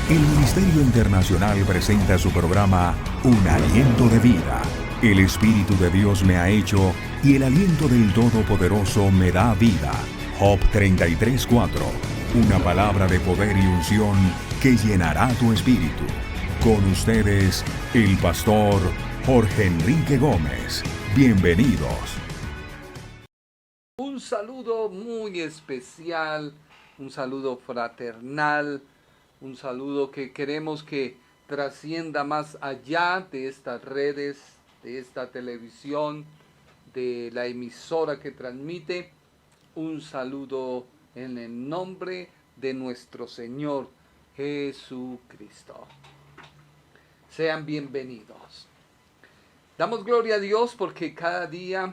El Ministerio Internacional presenta su programa Un Aliento de Vida. El Espíritu de Dios me ha hecho y el aliento del Todopoderoso me da vida. Job 33:4. Una palabra de poder y unción que llenará tu espíritu. Con ustedes, el pastor Jorge Enrique Gómez. Bienvenidos. Un saludo muy especial, un saludo fraternal, un saludo que queremos que trascienda más allá de estas redes, de esta televisión, de la emisora que transmite. Un saludo en el nombre de nuestro Señor Jesucristo. Sean bienvenidos. Damos gloria a Dios porque cada día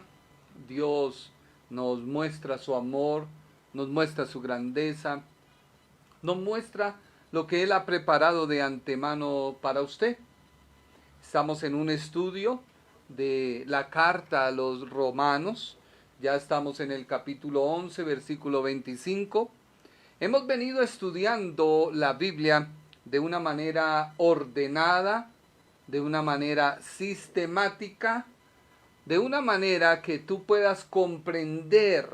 Dios nos muestra su amor, nos muestra su grandeza, nos muestra lo que Él ha preparado de antemano para usted. Estamos en un estudio de la carta a los Romanos. Ya estamos en el capítulo 11, versículo 25. Hemos venido estudiando la Biblia de una manera ordenada, de una manera sistemática, de una manera que tú puedas comprender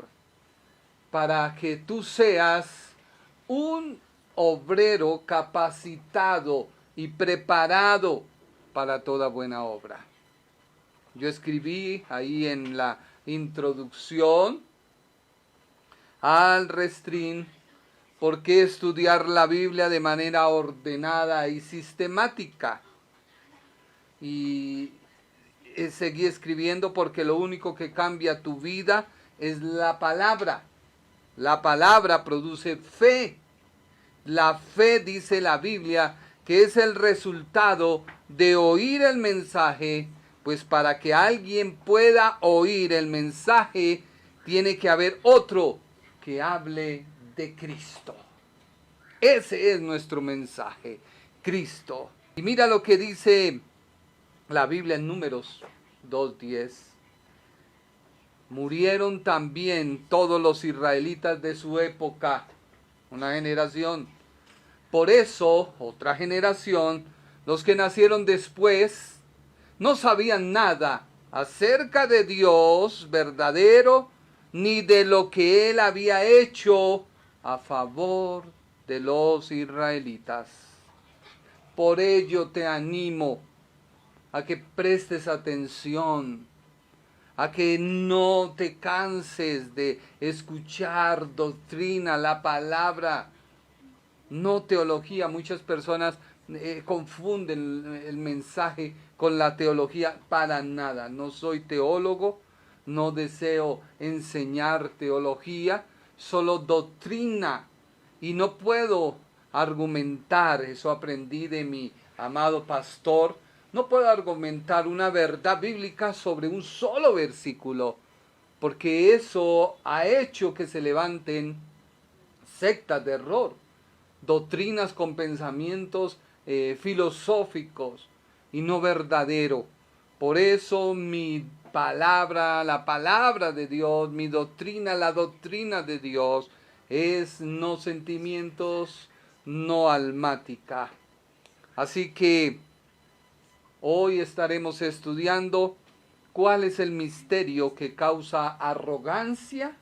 para que tú seas un obrero capacitado y preparado para toda buena obra. Yo escribí ahí en la introducción al restrín: ¿por qué estudiar la Biblia de manera ordenada y sistemática? Y seguí escribiendo porque lo único que cambia tu vida es la palabra. La palabra produce fe. La fe, dice la Biblia, que es el resultado de oír el mensaje, pues para que alguien pueda oír el mensaje, tiene que haber otro que hable de Cristo. Ese es nuestro mensaje, Cristo. Y mira lo que dice la Biblia en Números 2:10. Murieron también todos los israelitas de su época, una generación. Por eso, otra generación, los que nacieron después, no sabían nada acerca de Dios verdadero, ni de lo que Él había hecho a favor de los israelitas. Por ello te animo a que prestes atención, a que no te canses de escuchar doctrina, la palabra, no teología. Muchas personas confunden el mensaje con la teología. Para nada, no soy teólogo, no deseo enseñar teología, solo doctrina. Y no puedo argumentar, eso aprendí de mi amado pastor, no puedo argumentar una verdad bíblica sobre un solo versículo, porque eso ha hecho que se levanten sectas de error, doctrinas con pensamientos filosóficos y no verdadero. Por eso mi palabra, la palabra de Dios, mi doctrina, la doctrina de Dios, es no sentimientos, no almática. Así que hoy estaremos estudiando cuál es el misterio que causa arrogancia,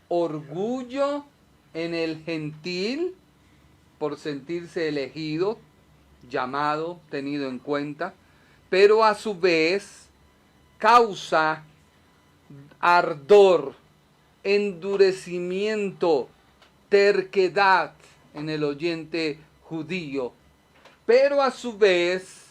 orgullo en el gentil por sentirse elegido, llamado, tenido en cuenta, pero a su vez causa ardor, endurecimiento, terquedad en el oyente judío. Pero a su vez,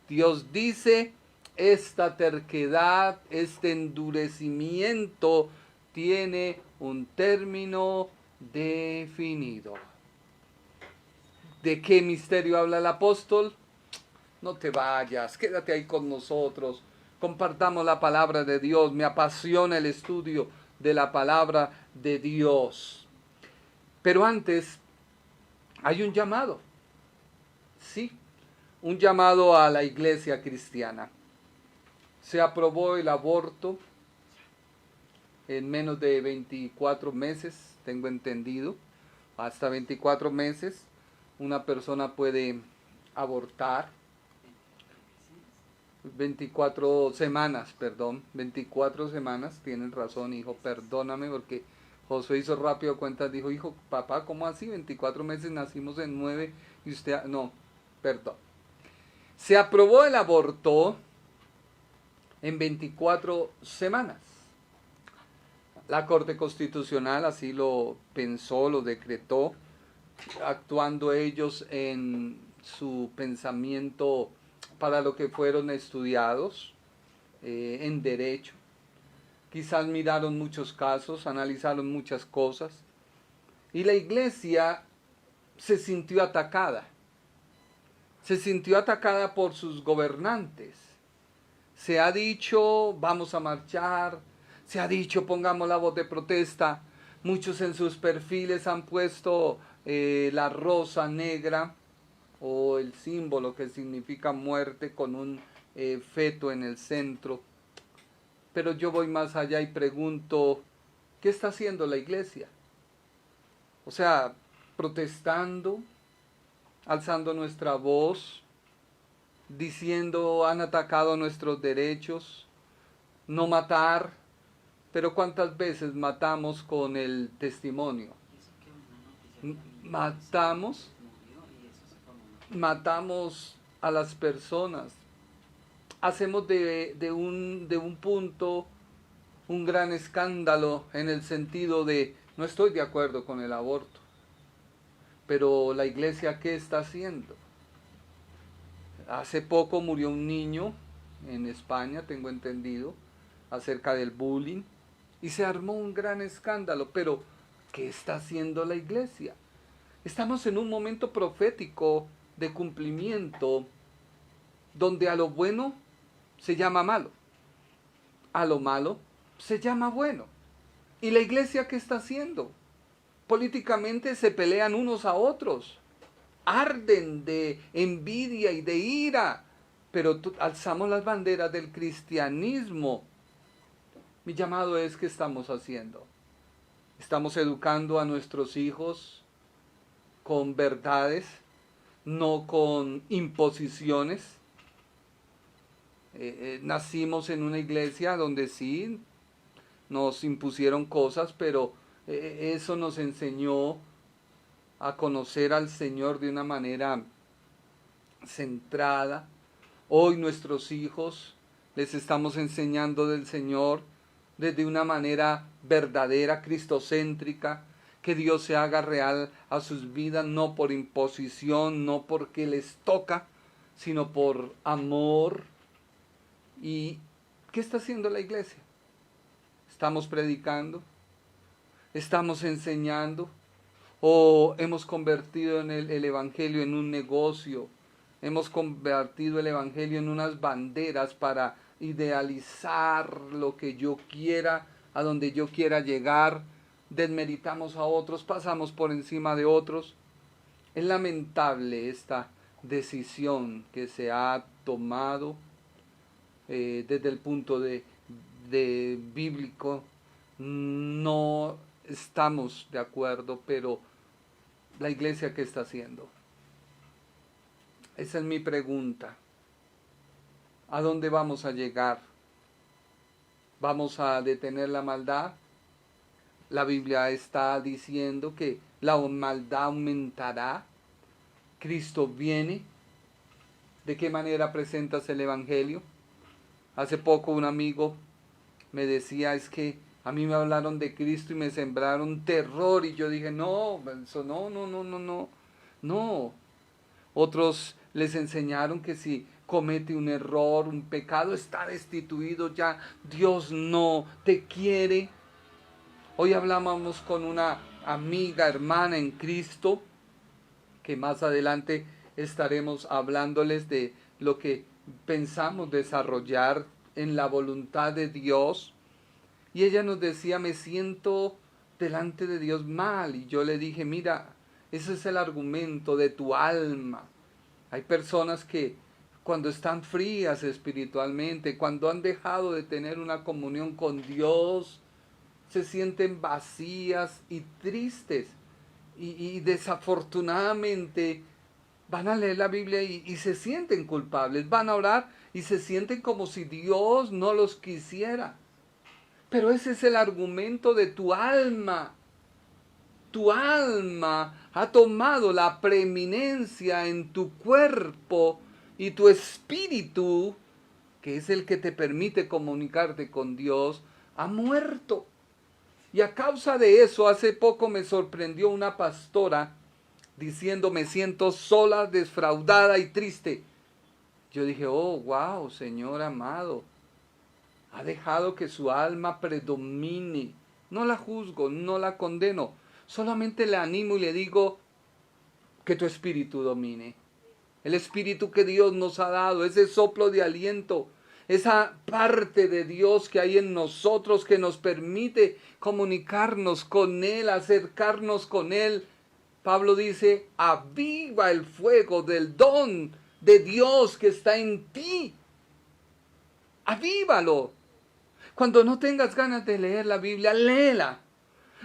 Dios dice, esta terquedad, este endurecimiento tiene un término definido. ¿De qué misterio habla el apóstol? No te vayas, quédate ahí con nosotros. Compartamos la palabra de Dios. Me apasiona el estudio de la palabra de Dios. Pero antes, hay un llamado. Sí, un llamado a la iglesia cristiana. Se aprobó el aborto en menos de 24 meses, tengo entendido, hasta 24 meses. una persona puede abortar. 24 semanas, 24 semanas, tienen razón, hijo, perdóname, porque Josué hizo rápido cuentas, dijo, hijo, papá, ¿cómo así? 24 meses, nacimos en 9 y usted, no, perdón. Se aprobó el aborto en 24 semanas. La Corte Constitucional así lo pensó, lo decretó, actuando ellos en su pensamiento para lo que fueron estudiados en derecho. Quizás miraron muchos casos, analizaron muchas cosas, y la iglesia se sintió atacada por sus gobernantes. Se ha dicho, vamos a marchar, se ha dicho, pongamos la voz de protesta. Muchos en sus perfiles han puesto la rosa negra, o el símbolo que significa muerte con un feto en el centro. Pero yo voy más allá y pregunto, ¿qué está haciendo la iglesia? O sea, protestando, alzando nuestra voz, diciendo han atacado nuestros derechos, no matar, pero ¿cuántas veces matamos con el testimonio? Matamos a las personas, hacemos de un punto un gran escándalo en el sentido de no estoy de acuerdo con el aborto, pero la iglesia ¿qué está haciendo? Hace poco murió un niño en España, tengo entendido, acerca del bullying, y se armó un gran escándalo, pero ¿qué está haciendo la iglesia? Estamos en un momento profético de cumplimiento, donde a lo bueno se llama malo, a lo malo se llama bueno. ¿Y la iglesia qué está haciendo? Políticamente se pelean unos a otros, arden de envidia y de ira, pero alzamos las banderas del cristianismo. Mi llamado es, ¿qué estamos haciendo? Estamos educando a nuestros hijos con verdades, no con imposiciones. Nacimos en una iglesia donde sí nos impusieron cosas, pero eso nos enseñó a conocer al Señor de una manera centrada. Hoy nuestros hijos les estamos enseñando del Señor desde una manera verdadera, cristocéntrica, que Dios se haga real a sus vidas, no por imposición, no porque les toca, sino por amor. ¿Y qué está haciendo la iglesia? ¿Estamos predicando? ¿Estamos enseñando? ¿O hemos convertido el evangelio en un negocio? ¿Hemos convertido el evangelio en unas banderas para idealizar lo que yo quiera, a donde yo quiera llegar? Desmeritamos a otros, pasamos por encima de otros. Es lamentable esta decisión que se ha tomado desde el punto de bíblico. No estamos de acuerdo, pero la iglesia, ¿qué está haciendo? Esa es mi pregunta. ¿A dónde vamos a llegar? ¿Vamos a detener la maldad? La Biblia está diciendo que la maldad aumentará. Cristo viene. ¿De qué manera presentas el evangelio? Hace poco un amigo me decía, es que a mí me hablaron de Cristo y me sembraron terror, y yo dije, no, eso no. Otros les enseñaron que si comete un error, un pecado, está destituido ya, Dios no te quiere. Hoy hablábamos con una amiga, hermana en Cristo, que más adelante estaremos hablándoles de lo que pensamos desarrollar en la voluntad de Dios. Y ella nos decía, me siento delante de Dios mal. Y yo le dije, mira, ese es el argumento de tu alma. Hay personas que cuando están frías espiritualmente, cuando han dejado de tener una comunión con Dios, se sienten vacías y tristes. y desafortunadamente van a leer la Biblia y se sienten culpables, van a orar y se sienten como si Dios no los quisiera. Pero ese es el argumento de tu alma. Tu alma ha tomado la preeminencia en tu cuerpo y tu espíritu, que es el que te permite comunicarte con Dios, ha muerto. Y a causa de eso, hace poco me sorprendió una pastora diciendo: me siento sola, defraudada y triste. Yo dije: oh, wow, Señor amado, ha dejado que su alma predomine. No la juzgo, no la condeno, solamente le animo y le digo que tu espíritu domine. El espíritu que Dios nos ha dado, ese soplo de aliento, esa parte de Dios que hay en nosotros que nos permite comunicarnos con Él, acercarnos con Él. Pablo dice: aviva el fuego del don de Dios que está en ti. Avívalo. Cuando no tengas ganas de leer la Biblia, léela.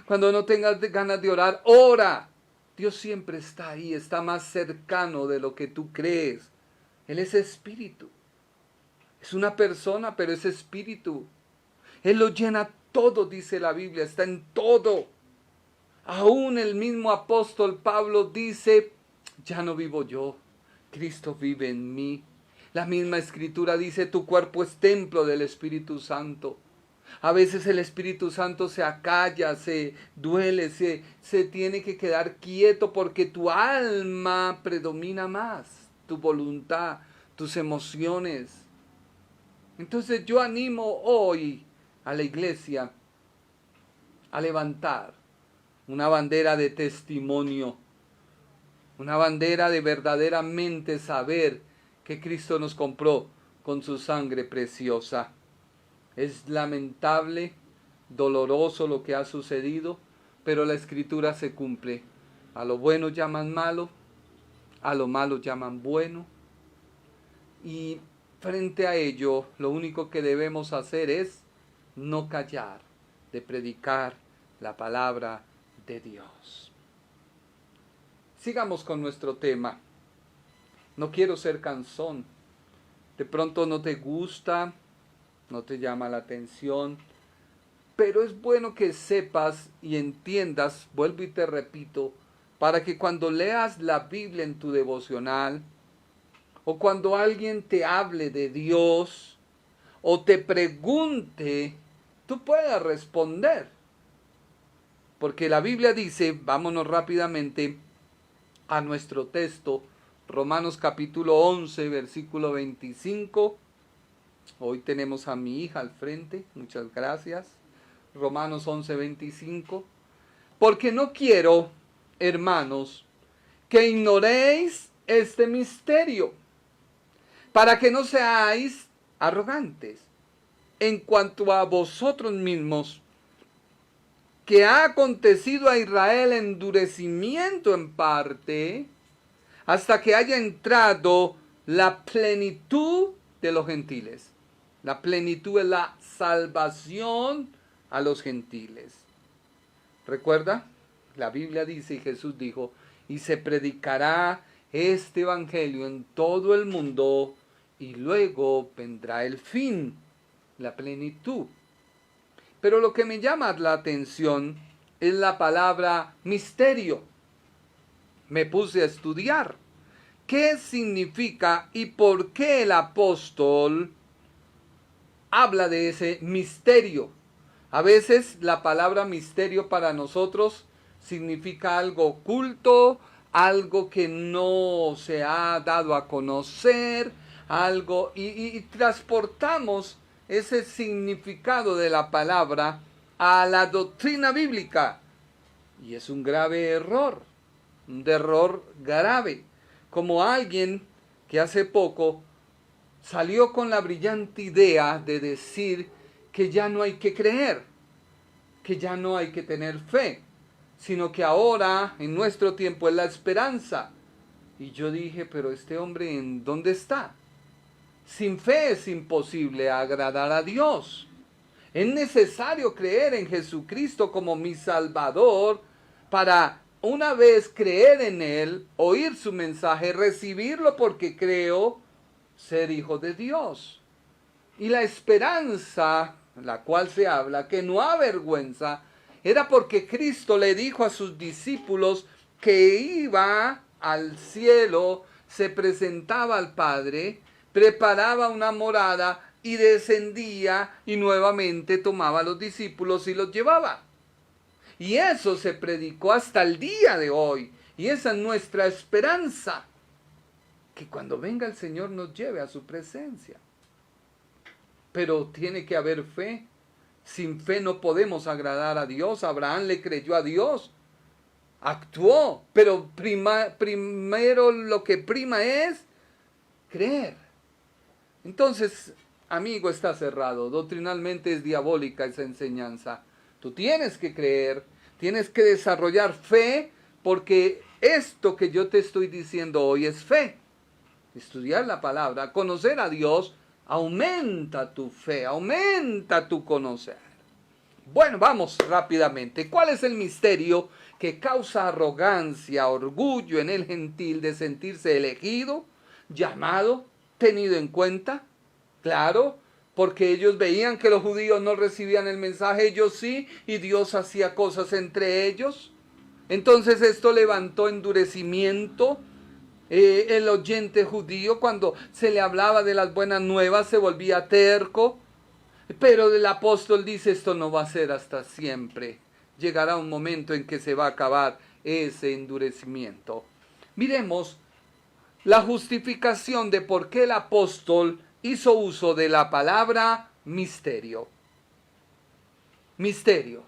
Cuando no tengas ganas de orar, ora. Dios siempre está ahí, está más cercano de lo que tú crees. Él es espíritu. Es una persona, pero es espíritu. Él lo llena todo, dice la Biblia, está en todo. Aún el mismo apóstol Pablo dice: ya no vivo yo, Cristo vive en mí. La misma escritura dice: tu cuerpo es templo del Espíritu Santo. A veces el Espíritu Santo se acalla, se duele, se tiene que quedar quieto porque tu alma predomina más, tu voluntad, tus emociones. Entonces yo animo hoy a la iglesia a levantar una bandera de testimonio, una bandera de verdaderamente saber que Cristo nos compró con su sangre preciosa. Es lamentable, doloroso lo que ha sucedido, pero la Escritura se cumple. A lo bueno llaman malo, a lo malo llaman bueno. Y frente a ello, lo único que debemos hacer es no callar, de predicar la palabra de Dios. Sigamos con nuestro tema. No quiero ser cansón. De pronto no te gusta, no te llama la atención, pero es bueno que sepas y entiendas, vuelvo y te repito, para que cuando leas la Biblia en tu devocional, o cuando alguien te hable de Dios, o te pregunte, tú puedas responder. Porque la Biblia dice, vámonos rápidamente a nuestro texto, Romanos capítulo 11, versículo 25. Hoy tenemos a mi hija al frente, muchas gracias. Romanos 11, 25. Porque no quiero, hermanos, que ignoréis este misterio, para que no seáis arrogantes en cuanto a vosotros mismos, que ha acontecido a Israel endurecimiento en parte, hasta que haya entrado la plenitud de los gentiles. La plenitud es la salvación a los gentiles. ¿Recuerda? La Biblia dice, y Jesús dijo: y se predicará este evangelio en todo el mundo, y luego vendrá el fin, la plenitud. Pero lo que me llama la atención es la palabra misterio. Me puse a estudiar qué significa y por qué el apóstol habla de ese misterio. A veces la palabra misterio para nosotros significa algo oculto, algo que no se ha dado a conocer, algo, y transportamos ese significado de la palabra a la doctrina bíblica. Y es un grave error, un error grave. Como alguien que hace poco salió con la brillante idea de decir que ya no hay que creer, que ya no hay que tener fe, sino que ahora, en nuestro tiempo, es la esperanza. Y yo dije, pero este hombre, ¿en dónde está? Sin fe es imposible agradar a Dios. Es necesario creer en Jesucristo como mi Salvador para una vez creer en Él, oír su mensaje, recibirlo porque creo ser hijo de Dios. Y la esperanza, la cual se habla, que no avergüenza, era porque Cristo le dijo a sus discípulos que iba al cielo, se presentaba al Padre, preparaba una morada y descendía y nuevamente tomaba a los discípulos y los llevaba. Y eso se predicó hasta el día de hoy. Y esa es nuestra esperanza, que cuando venga el Señor nos lleve a su presencia. Pero tiene que haber fe. Sin fe no podemos agradar a Dios. Abraham le creyó a Dios, actuó, pero primero lo que prima es creer. Entonces, amigo, está cerrado. Doctrinalmente es diabólica esa enseñanza. Tú tienes que creer, tienes que desarrollar fe, porque esto que yo te estoy diciendo hoy es fe. Estudiar la palabra, conocer a Dios, aumenta tu fe, aumenta tu conocer. Bueno, vamos rápidamente. ¿Cuál es el misterio que causa arrogancia, orgullo en el gentil de sentirse elegido, llamado, tenido en cuenta? Claro, porque ellos veían que los judíos no recibían el mensaje, ellos sí, y Dios hacía cosas entre ellos. Entonces esto levantó endurecimiento. El oyente judío, cuando se le hablaba de las buenas nuevas, se volvía terco. Pero el apóstol dice, esto no va a ser hasta siempre. Llegará un momento en que se va a acabar ese endurecimiento. Miremos la justificación de por qué el apóstol hizo uso de la palabra misterio. Misterio.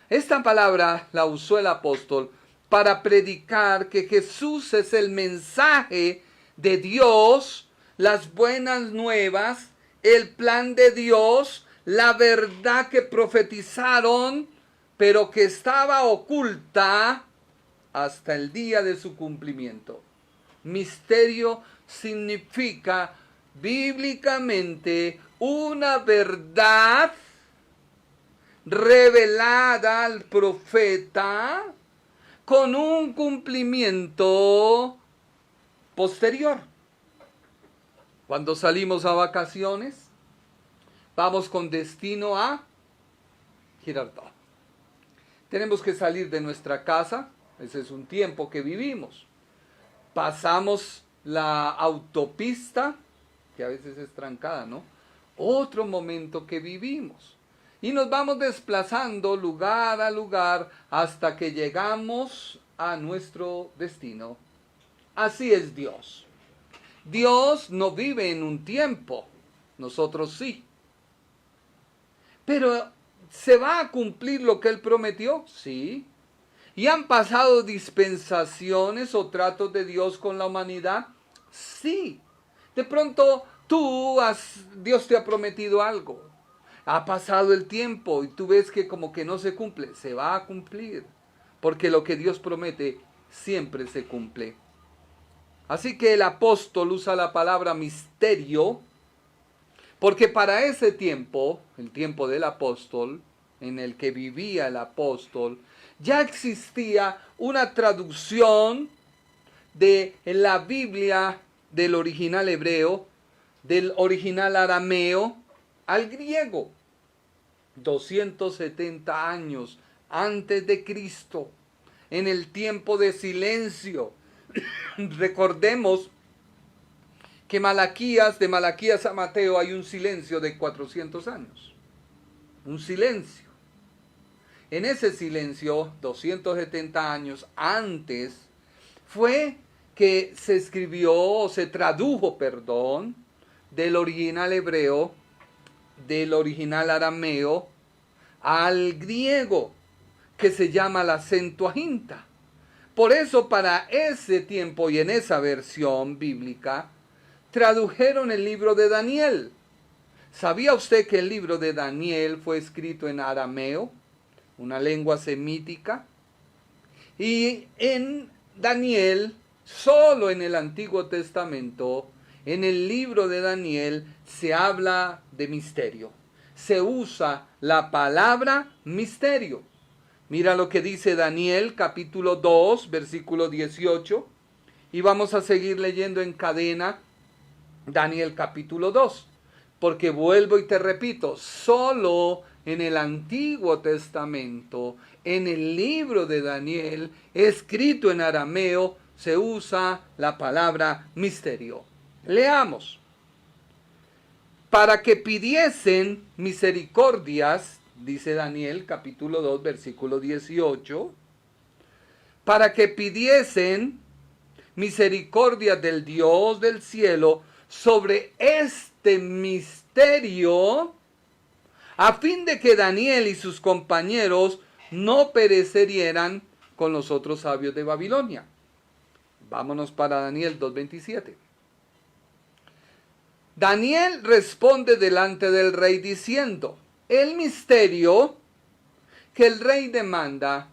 Esta palabra la usó el apóstol para predicar que Jesús es el mensaje de Dios, las buenas nuevas, el plan de Dios, la verdad que profetizaron, pero que estaba oculta hasta el día de su cumplimiento. Misterio significa bíblicamente una verdad revelada al profeta con un cumplimiento posterior. Cuando salimos a vacaciones, vamos con destino a Girardot. Tenemos que salir de nuestra casa, ese es un tiempo que vivimos. Pasamos la autopista, que a veces es trancada, ¿no? Otro momento que vivimos. Y nos vamos desplazando lugar a lugar hasta que llegamos a nuestro destino. Así es Dios. Dios no vive en un tiempo, nosotros sí. Pero ¿se va a cumplir lo que Él prometió? Sí. ¿Y han pasado dispensaciones o tratos de Dios con la humanidad? Sí. De pronto Dios te ha prometido algo. Ha pasado el tiempo y tú ves que como que no se cumple. Se va a cumplir. Porque lo que Dios promete siempre se cumple. Así que el apóstol usa la palabra misterio, porque para ese tiempo, el tiempo del apóstol, en el que vivía el apóstol, ya existía una traducción de la Biblia del original hebreo, del original arameo, al griego. 270 años antes de Cristo, en el tiempo de silencio. Recordemos que de Malaquías a Mateo hay un silencio de 400 años. Un silencio. En ese silencio, 270 años antes, fue que se escribió, o se tradujo, del original hebreo, del original arameo, al griego, que se llama la Septuaginta. Por eso para ese tiempo y en esa versión bíblica, tradujeron el libro de Daniel. ¿Sabía usted que el libro de Daniel fue escrito en arameo, una lengua semítica? Y en Daniel, solo en el Antiguo Testamento, en el libro de Daniel, se habla de misterio. Se usa la palabra misterio. Mira lo que dice Daniel capítulo 2, versículo 18. Y vamos a seguir leyendo en cadena Daniel capítulo 2. Porque vuelvo y te repito, solo en el Antiguo Testamento, en el libro de Daniel, escrito en arameo, se usa la palabra misterio. Leamos. Para que pidiesen misericordias, dice Daniel capítulo 2, versículo 18, para que pidiesen misericordia del Dios del cielo sobre este misterio, a fin de que Daniel y sus compañeros no perecieran con los otros sabios de Babilonia. Vámonos para Daniel 2:27. Daniel responde delante del rey diciendo: el misterio que el rey demanda,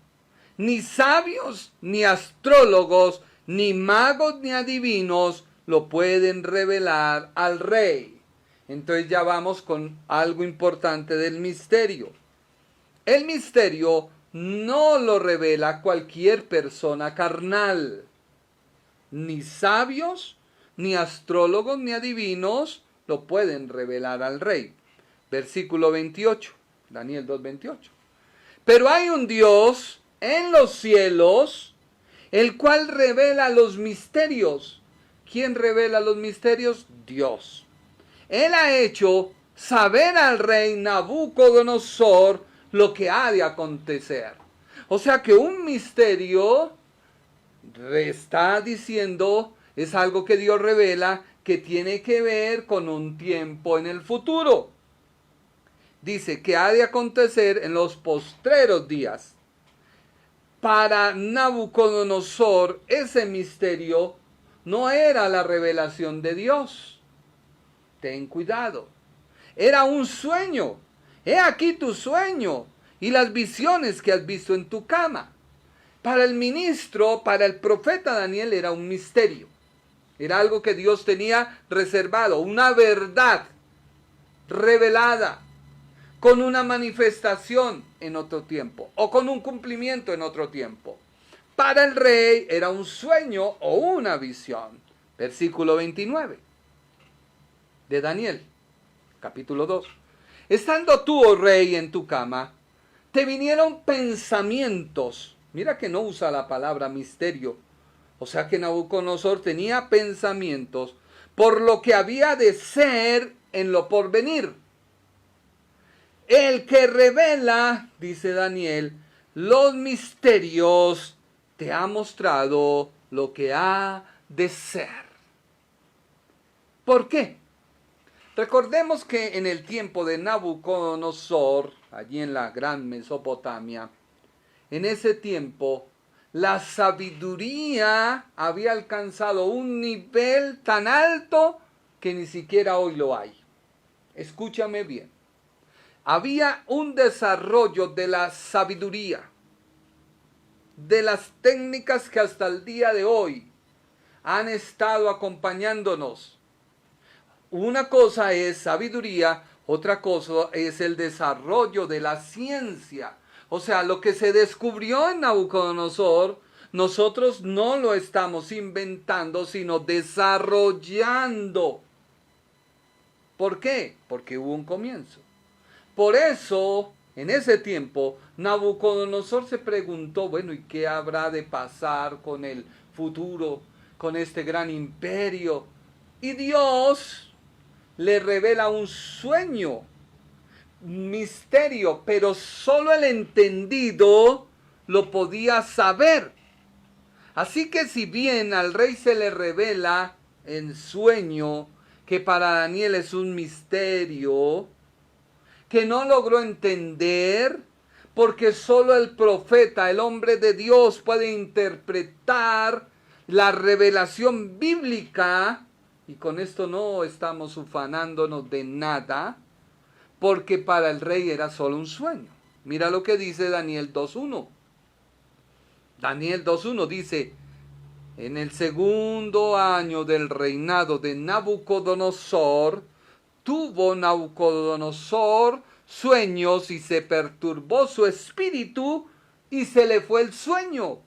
ni sabios, ni astrólogos, ni magos, ni adivinos lo pueden revelar al rey. Entonces ya vamos con algo importante del misterio. El misterio no lo revela cualquier persona carnal. Ni sabios, ni astrólogos, ni adivinos lo pueden revelar al rey. Versículo 28, Daniel 2:28. Pero hay un Dios en los cielos, el cual revela los misterios. ¿Quién revela los misterios? Dios. Él ha hecho saber al rey Nabucodonosor lo que ha de acontecer. O sea que un misterio, está diciendo, es algo que Dios revela que tiene que ver con un tiempo en el futuro. Dice que ha de acontecer en los postreros días. Para Nabucodonosor, ese misterio no era la revelación de Dios. Ten cuidado. Era un sueño. He aquí tu sueño y las visiones que has visto en tu cama. Para el ministro, para el profeta Daniel, era un misterio. Era algo que Dios tenía reservado, una verdad revelada, con una manifestación en otro tiempo, o con un cumplimiento en otro tiempo. Para el rey era un sueño o una visión. Versículo 29 de Daniel, capítulo 2. Estando tú, oh rey, en tu cama, te vinieron pensamientos. Mira que no usa la palabra misterio. O sea que Nabucodonosor tenía pensamientos por lo que había de ser en lo porvenir. El que revela, dice Daniel, los misterios, te ha mostrado lo que ha de ser. ¿Por qué? Recordemos que en el tiempo de Nabucodonosor, allí en la gran Mesopotamia, en ese tiempo, la sabiduría había alcanzado un nivel tan alto que ni siquiera hoy lo hay. Escúchame bien. Había un desarrollo de la sabiduría, de las técnicas que hasta el día de hoy han estado acompañándonos. Una cosa es sabiduría, otra cosa es el desarrollo de la ciencia. O sea, lo que se descubrió en Nabucodonosor, nosotros no lo estamos inventando, sino desarrollando. ¿Por qué? Porque hubo un comienzo. Por eso, en ese tiempo, Nabucodonosor se preguntó, bueno, ¿y qué habrá de pasar con el futuro, con este gran imperio? Y Dios le revela un sueño, misterio, pero solo el entendido lo podía saber. Así que si bien al rey se le revela en sueño que para Daniel es un misterio que no logró entender, porque solo el profeta, el hombre de Dios, puede interpretar la revelación bíblica, y con esto no estamos ufanándonos de nada, porque para el rey era solo un sueño. Mira lo que dice Daniel 2.1. Daniel 2.1 dice: en el segundo año del reinado de Nabucodonosor, tuvo Nabucodonosor sueños y se perturbó su espíritu y se le fue el sueño.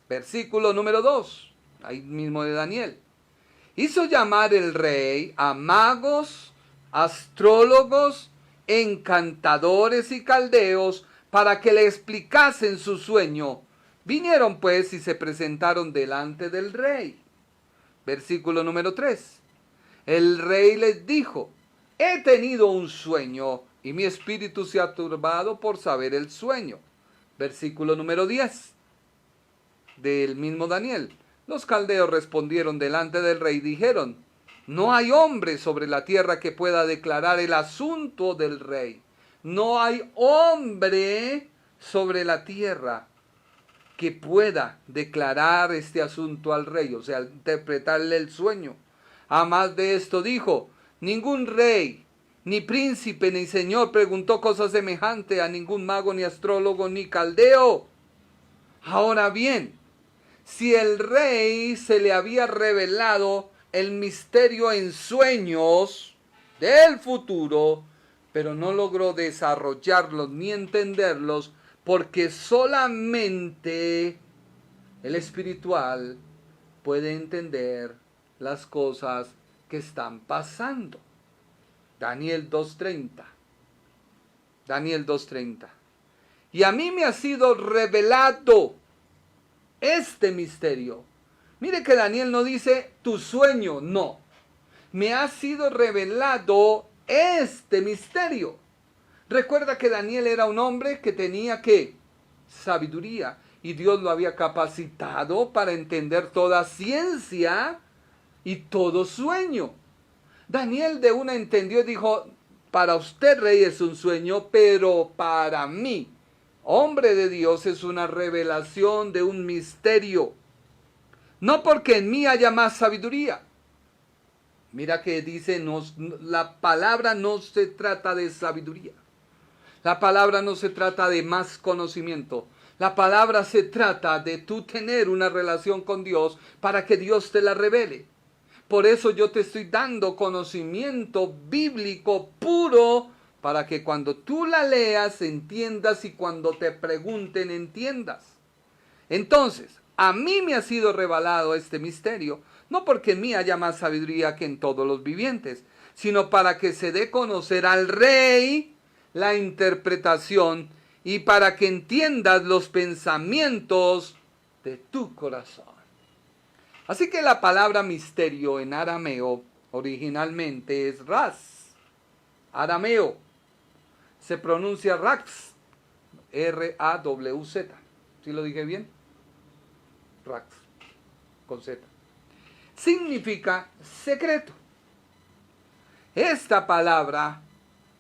Versículo número 2, ahí mismo de Daniel. Hizo llamar el rey a magos, astrólogos, encantadores y caldeos para que le explicasen su sueño. Vinieron pues y se presentaron delante del rey. Versículo número 3. El rey les dijo: he tenido un sueño y mi espíritu se ha turbado por saber el sueño. Versículo número 10 del mismo Daniel. Los caldeos respondieron delante del rey y dijeron: no hay hombre sobre la tierra que pueda declarar el asunto del rey. No hay hombre sobre la tierra que pueda declarar este asunto al rey, o sea, interpretarle el sueño. Además de esto dijo: ningún rey, ni príncipe, ni señor preguntó cosa semejante a ningún mago, ni astrólogo, ni caldeo. Ahora bien, si el rey se le había revelado el misterio en sueños del futuro, pero no logró desarrollarlos ni entenderlos, porque solamente el espiritual puede entender las cosas que están pasando. Daniel 2:30. Daniel 2:30. Y a mí me ha sido revelado este misterio. Mire que Daniel no dice tu sueño, no. Me ha sido revelado este misterio. Recuerda que Daniel era un hombre que tenía ¿qué? Sabiduría. Y Dios lo había capacitado para entender toda ciencia y todo sueño. Daniel de una entendió y dijo: para usted, rey, es un sueño, pero para mí, hombre de Dios, es una revelación de un misterio. No porque en mí haya más sabiduría. Mira que dice, la palabra no se trata de sabiduría. La palabra no se trata de más conocimiento. La palabra se trata de tú tener una relación con Dios para que Dios te la revele. Por eso yo te estoy dando conocimiento bíblico puro para que cuando tú la leas entiendas y cuando te pregunten entiendas. Entonces, a mí me ha sido revelado este misterio, no porque en mí haya más sabiduría que en todos los vivientes, sino para que se dé a conocer al rey la interpretación y para que entiendas los pensamientos de tu corazón. Así que la palabra misterio en arameo originalmente es raz. Arameo se pronuncia rax, R-A-W-Z. ¿Sí lo dije bien? Rax, con Z. Significa secreto. Esta palabra,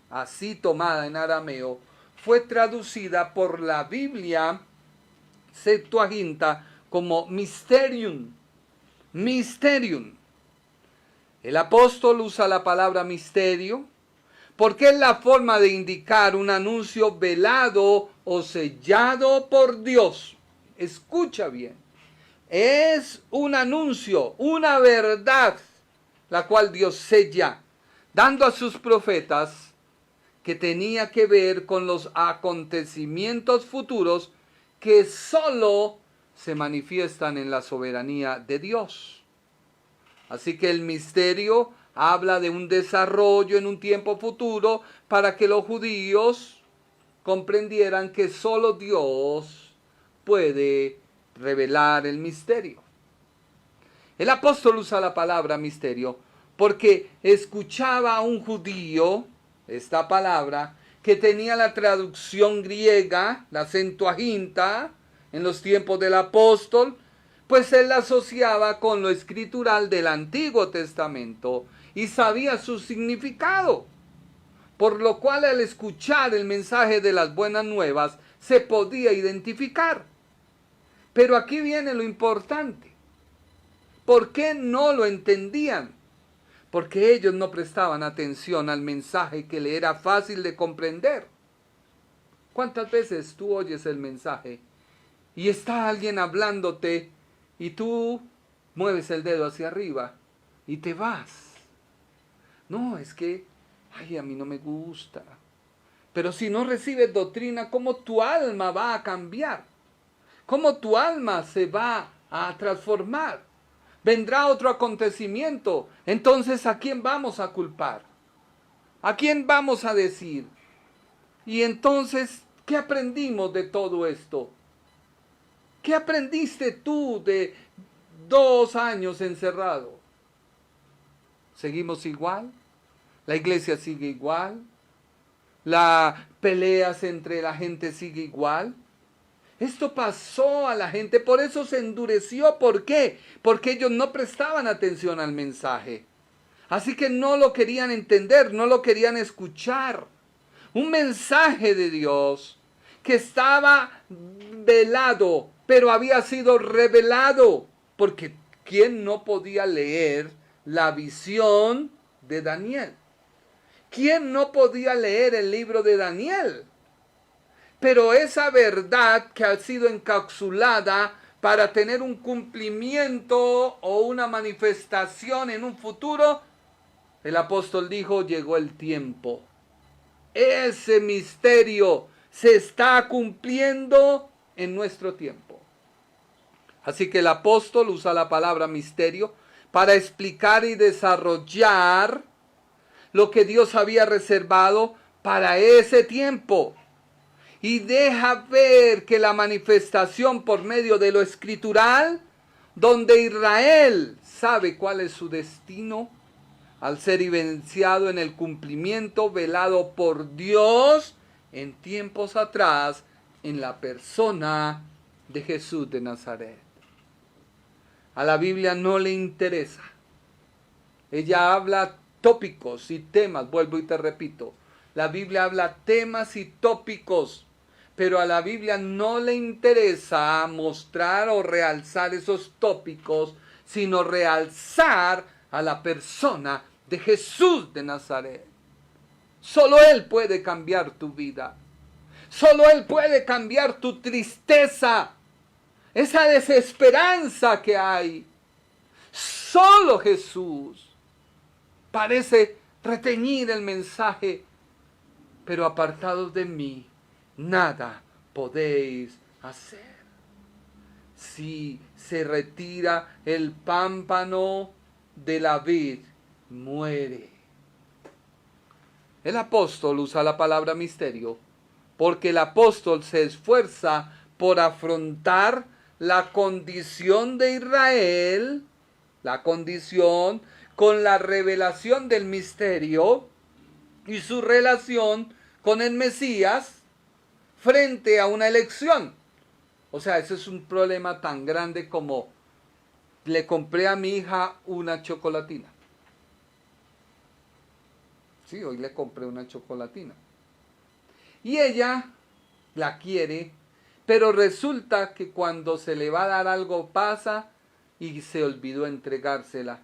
así tomada en arameo, fue traducida por la Biblia Septuaginta como mysterium. Mysterium. El apóstol usa la palabra misterio porque es la forma de indicar un anuncio velado o sellado por Dios. Escucha bien. Es un anuncio, una verdad, la cual Dios sella, dando a sus profetas que tenía que ver con los acontecimientos futuros que solo se manifiestan en la soberanía de Dios. Así que el misterio habla de un desarrollo en un tiempo futuro para que los judíos comprendieran que solo Dios puede revelar el misterio. El apóstol usa la palabra misterio porque escuchaba a un judío esta palabra que tenía la traducción griega, la Septuaginta, en los tiempos del apóstol, pues él la asociaba con lo escritural del Antiguo Testamento y sabía su significado, por lo cual al escuchar el mensaje de las buenas nuevas se podía identificar. Pero aquí viene lo importante. ¿Por qué no lo entendían? Porque ellos no prestaban atención al mensaje que le era fácil de comprender. ¿Cuántas veces tú oyes el mensaje y está alguien hablándote y tú mueves el dedo hacia arriba y te vas? No, es que, ay, a mí no me gusta. Pero si no recibes doctrina, ¿cómo tu alma va a cambiar? ¿Cómo tu alma se va a transformar? Vendrá otro acontecimiento. Entonces, ¿a quién vamos a culpar? ¿A quién vamos a decir? Y entonces, ¿qué aprendimos de todo esto? ¿Qué aprendiste tú de 2 años encerrado? ¿Seguimos igual? ¿La iglesia sigue igual? ¿Las peleas entre la gente sigue igual? Esto pasó a la gente, por eso se endureció. ¿Por qué? Porque ellos no prestaban atención al mensaje. Así que no lo querían entender, no lo querían escuchar. Un mensaje de Dios que estaba velado, pero había sido revelado. Porque ¿quién no podía leer la visión de Daniel? ¿Quién no podía leer el libro de Daniel? Pero esa verdad que ha sido encapsulada para tener un cumplimiento o una manifestación en un futuro, el apóstol dijo, llegó el tiempo. Ese misterio se está cumpliendo en nuestro tiempo. Así que el apóstol usa la palabra misterio para explicar y desarrollar lo que Dios había reservado para ese tiempo. Y deja ver que la manifestación por medio de lo escritural, donde Israel sabe cuál es su destino, al ser evidenciado en el cumplimiento velado por Dios en tiempos atrás, en la persona de Jesús de Nazaret. A la Biblia no le interesa. Ella habla tópicos y temas, vuelvo y te repito. La Biblia habla temas y tópicos, pero a la Biblia no le interesa mostrar o realzar esos tópicos, sino realzar a la persona de Jesús de Nazaret. Solo Él puede cambiar tu vida. Solo Él puede cambiar tu tristeza, esa desesperanza que hay. Solo Jesús parece reteñir el mensaje, pero apartados de mí, nada podéis hacer. Si se retira el pámpano de la vid, muere. El apóstol usa la palabra misterio porque el apóstol se esfuerza por afrontar la condición de Israel, la condición con la revelación del misterio y su relación con el Mesías frente a una elección. O sea, ese es un problema tan grande como le compré a mi hija una chocolatina. Sí, hoy le compré una chocolatina. Y ella la quiere, pero resulta que cuando se le va a dar algo pasa y se olvidó entregársela.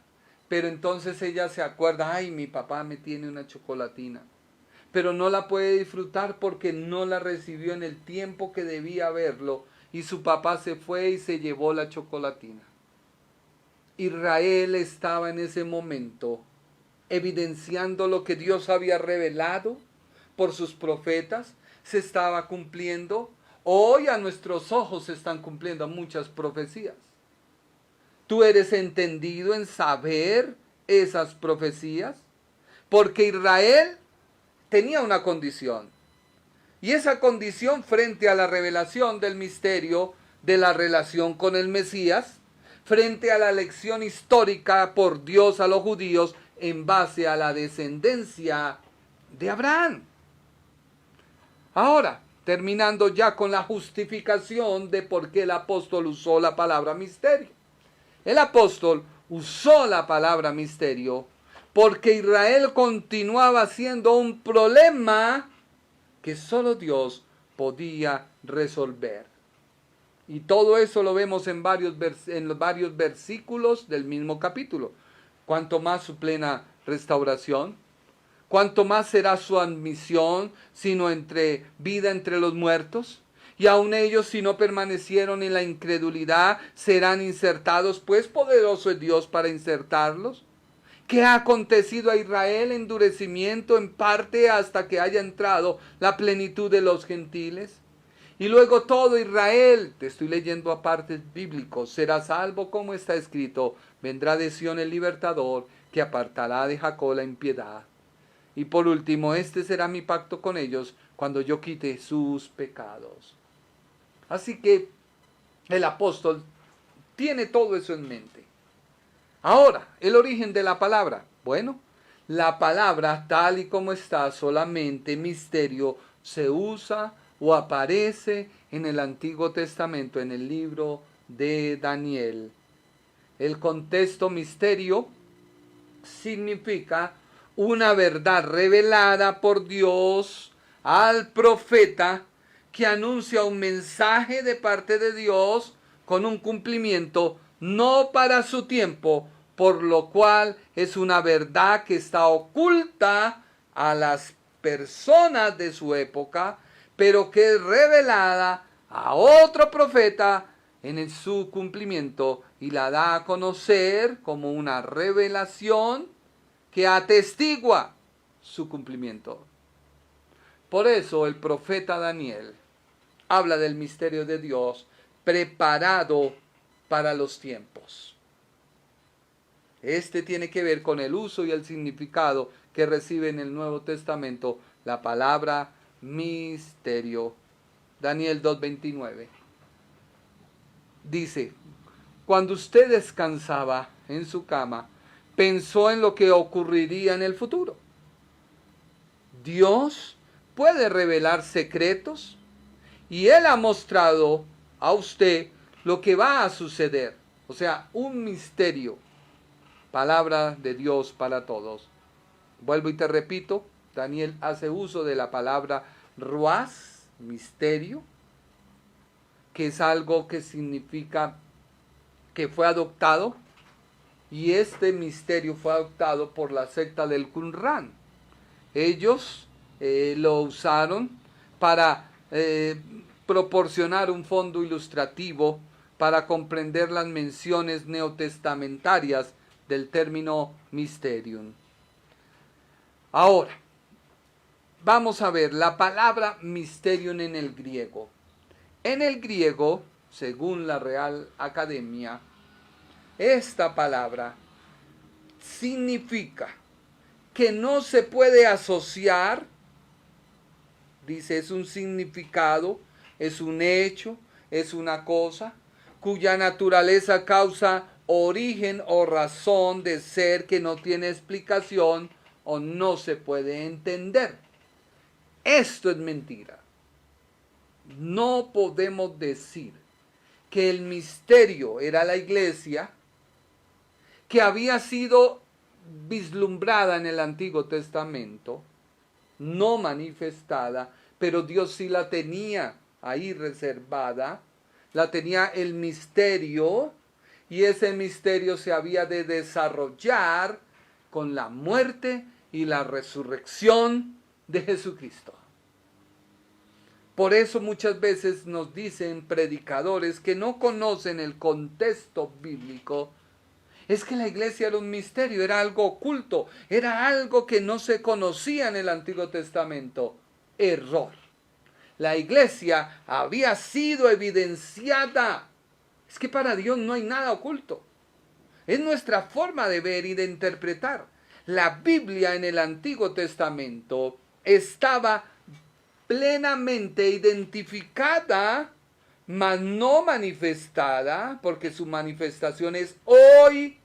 Pero entonces ella se acuerda, ay, mi papá me tiene una chocolatina. Pero no la puede disfrutar porque no la recibió en el tiempo que debía haberlo. Y su papá se fue y se llevó la chocolatina. Israel estaba en ese momento evidenciando lo que Dios había revelado por sus profetas. Se estaba cumpliendo. Hoy a nuestros ojos se están cumpliendo muchas profecías. ¿Tú eres entendido en saber esas profecías? Porque Israel tenía una condición. Y esa condición frente a la revelación del misterio de la relación con el Mesías, frente a la lección histórica por Dios a los judíos en base a la descendencia de Abraham. Ahora, terminando ya con la justificación de por qué el apóstol usó la palabra misterio. El apóstol usó la palabra misterio porque Israel continuaba siendo un problema que solo Dios podía resolver. Y todo eso lo vemos en varios versículos del mismo capítulo. Cuanto más su plena restauración, cuanto más será su admisión, sino vida entre los muertos. Y aun ellos, si no permanecieron en la incredulidad, serán insertados, pues poderoso es Dios para insertarlos. ¿Qué ha acontecido a Israel? Endurecimiento en parte hasta que haya entrado la plenitud de los gentiles. Y luego todo Israel, te estoy leyendo aparte bíblicos, será salvo como está escrito, vendrá de Sión el libertador, que apartará de Jacob la impiedad. Y por último, este será mi pacto con ellos cuando yo quite sus pecados. Así que el apóstol tiene todo eso en mente. Ahora, el origen de la palabra. Bueno, la palabra tal y como está, solamente misterio, se usa o aparece en el Antiguo Testamento, en el libro de Daniel. El contexto misterio significa una verdad revelada por Dios al profeta que anuncia un mensaje de parte de Dios con un cumplimiento no para su tiempo, por lo cual es una verdad que está oculta a las personas de su época, pero que es revelada a otro profeta en su cumplimiento y la da a conocer como una revelación que atestigua su cumplimiento. Por eso el profeta Daniel habla del misterio de Dios preparado para los tiempos. Este tiene que ver con el uso y el significado que recibe en el Nuevo Testamento la palabra misterio. Daniel 2:29 dice: cuando usted descansaba en su cama, pensó en lo que ocurriría en el futuro. Dios puede revelar secretos y Él ha mostrado a usted lo que va a suceder. O sea, un misterio. Palabra de Dios para todos. Vuelvo y te repito, Daniel hace uso de la palabra ruás, misterio, que es algo que significa que fue adoptado, y este misterio fue adoptado por la secta del Qumran. Ellos lo usaron para proporcionar un fondo ilustrativo para comprender las menciones neotestamentarias del término mysterium. Ahora, vamos a ver la palabra mysterium en el griego. En el griego, según la Real Academia, esta palabra significa que no se puede asociar, dice, es un significado, es un hecho, es una cosa, cuya naturaleza causa origen o razón de ser que no tiene explicación o no se puede entender. Esto es mentira. No podemos decir que el misterio era la iglesia, que había sido vislumbrada en el Antiguo Testamento, no manifestada, pero Dios sí la tenía ahí reservada, la tenía el misterio, y ese misterio se había de desarrollar con la muerte y la resurrección de Jesucristo. Por eso muchas veces nos dicen predicadores que no conocen el contexto bíblico, es que la iglesia era un misterio, era algo oculto, era algo que no se conocía en el Antiguo Testamento. Error. La iglesia había sido evidenciada. Es que para Dios no hay nada oculto. Es nuestra forma de ver y de interpretar. La Biblia en el Antiguo Testamento estaba plenamente identificada, mas no manifestada, porque su manifestación es hoy,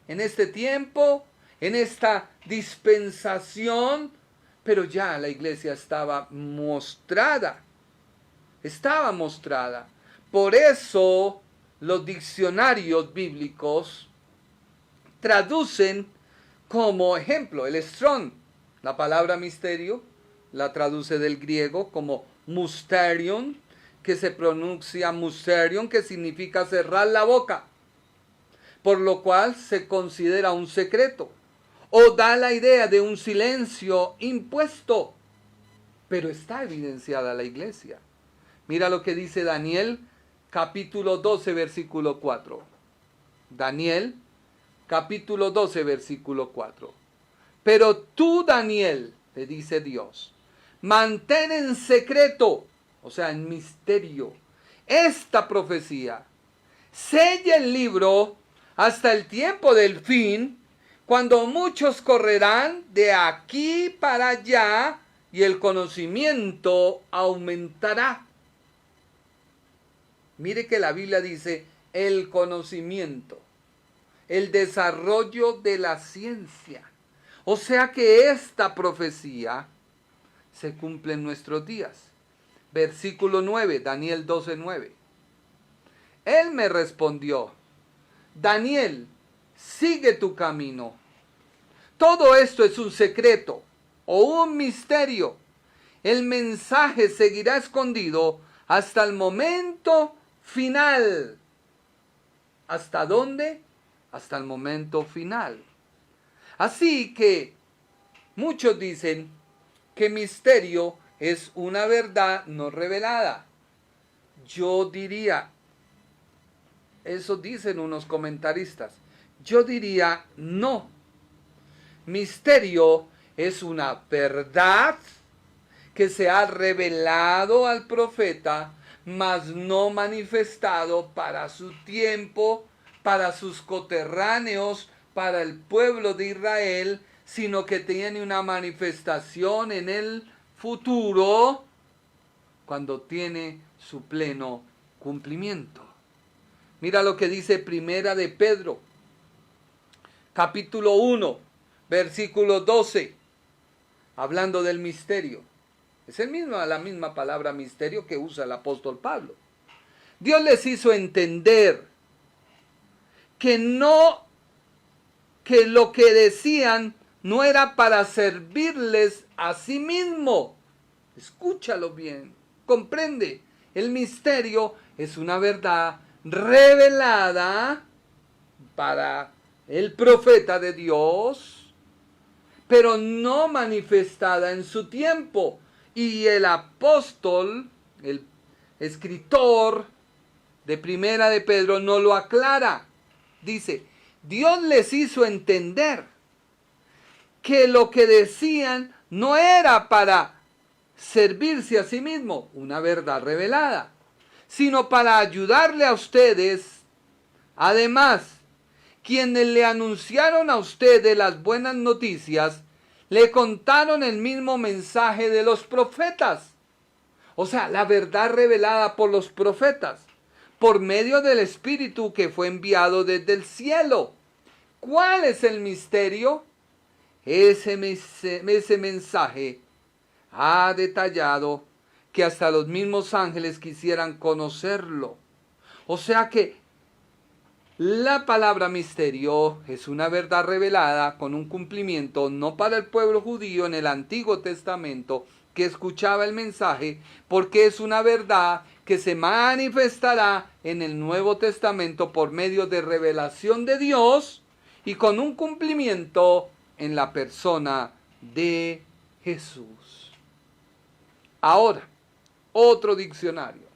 en este tiempo, en esta dispensación, pero ya la iglesia estaba mostrada. Por eso los diccionarios bíblicos traducen como ejemplo el Strong, la palabra misterio, la traduce del griego como mysterion, que se pronuncia mysterion, que significa cerrar la boca, por lo cual se considera un secreto, o da la idea de un silencio impuesto, pero está evidenciada la iglesia. Mira lo que dice Daniel, capítulo 12, versículo 4. Daniel, capítulo 12, versículo 4. Pero tú, Daniel, le dice Dios, mantén en secreto, o sea, en misterio, esta profecía. Sella el libro hasta el tiempo del fin, cuando muchos correrán de aquí para allá y el conocimiento aumentará. Mire que la Biblia dice el conocimiento, el desarrollo de la ciencia. O sea que esta profecía se cumple en nuestros días. Versículo 9, Daniel 12:9. Él me respondió, Daniel, sigue tu camino. Todo esto es un secreto o un misterio. El mensaje seguirá escondido hasta el momento final. ¿Hasta dónde? Hasta el momento final. Así que muchos dicen que misterio es una verdad no revelada. Yo diría, eso dicen unos comentaristas, yo diría no. Misterio es una verdad que se ha revelado al profeta, mas no manifestado para su tiempo, para sus coterráneos, para el pueblo de Israel, sino que tiene una manifestación en el futuro, cuando tiene su pleno cumplimiento. Mira lo que dice Primera de Pedro, capítulo 1, versículo 12, hablando del misterio. Es la misma palabra misterio que usa el apóstol Pablo. Dios les hizo entender que lo que decían no era para servirles a sí mismo. Escúchalo bien, comprende. El misterio es una verdad revelada para el profeta de Dios, pero no manifestada en su tiempo. Y el apóstol, el escritor de Primera de Pedro, no lo aclara. Dice, Dios les hizo entender que lo que decían no era para servirse a sí mismo, una verdad revelada, sino para ayudarle a ustedes. Además, quienes le anunciaron a ustedes las buenas noticias, le contaron el mismo mensaje de los profetas. O sea, la verdad revelada por los profetas, por medio del Espíritu que fue enviado desde el cielo. ¿Cuál es el misterio? Ese mensaje ha detallado que hasta los mismos ángeles quisieran conocerlo. O sea que la palabra misterio es una verdad revelada con un cumplimiento no para el pueblo judío en el Antiguo Testamento que escuchaba el mensaje, porque es una verdad que se manifestará en el Nuevo Testamento por medio de revelación de Dios y con un cumplimiento en la persona de Jesús. Ahora, otro diccionario.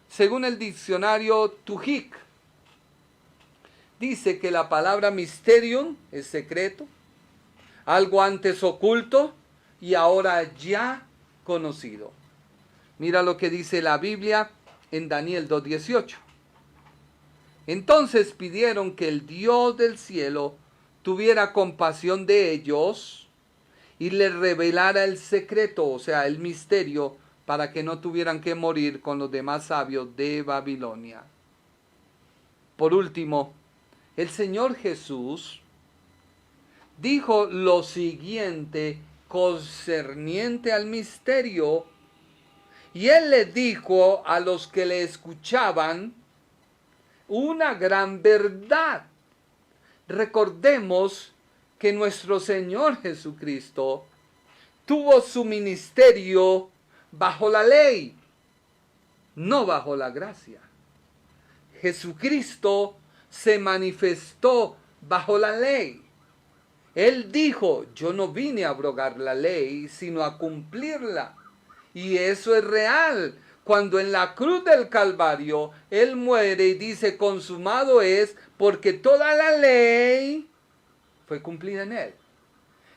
Según el diccionario Tujik, dice que la palabra mysterium es secreto, algo antes oculto y ahora ya conocido. Mira lo que dice la Biblia en Daniel 2:18. Entonces pidieron que el Dios del cielo tuviera compasión de ellos y les revelara el secreto, o sea, el misterio, para que no tuvieran que morir con los demás sabios de Babilonia. Por último, el Señor Jesús dijo lo siguiente concerniente al misterio, y Él le dijo a los que le escuchaban una gran verdad. Recordemos que nuestro Señor Jesucristo tuvo su ministerio bajo la ley, no bajo la gracia. Jesucristo se manifestó bajo la ley. Él dijo, yo no vine a abrogar la ley, sino a cumplirla. Y eso es real, cuando en la cruz del Calvario Él muere y dice consumado es, porque toda la ley fue cumplida en Él.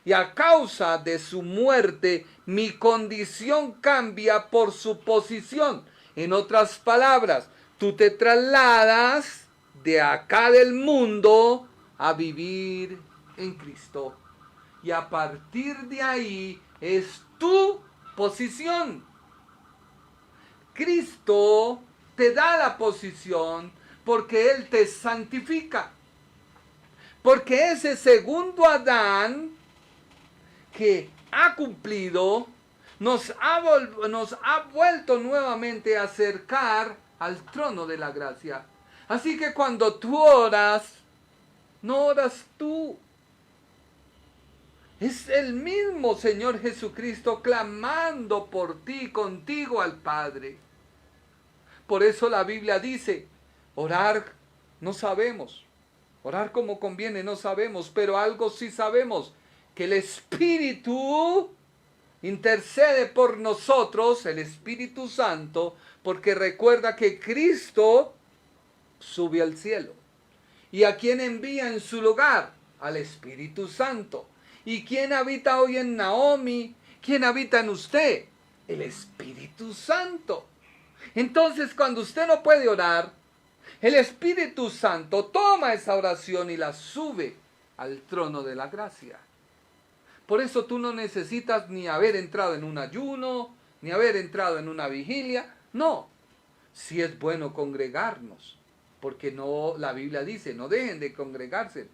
Y a causa de su muerte, mi condición cambia por su posición. En otras palabras, tú te trasladas de acá del mundo a vivir en Cristo. Y a partir de ahí es tu posición. Cristo te da la posición porque Él te santifica. Porque ese segundo Adán que ha cumplido nos ha vuelto nuevamente a acercar al trono de la gracia. Así que cuando tú oras, no oras tú. Es el mismo Señor Jesucristo clamando por ti, contigo al Padre. Por eso la Biblia dice, orar no sabemos, orar como conviene no sabemos, pero algo sí sabemos, que el Espíritu intercede por nosotros, el Espíritu Santo, porque recuerda que Cristo sube al cielo. ¿Y a quién envía en su lugar? Al Espíritu Santo. ¿Y quién habita hoy en Naomi? ¿Quién habita en usted? El Espíritu Santo. Entonces, cuando usted no puede orar, el Espíritu Santo toma esa oración y la sube al trono de la gracia. Por eso tú no necesitas ni haber entrado en un ayuno, ni haber entrado en una vigilia. No, sí es bueno congregarnos, porque no, la Biblia dice, no dejen de congregarse.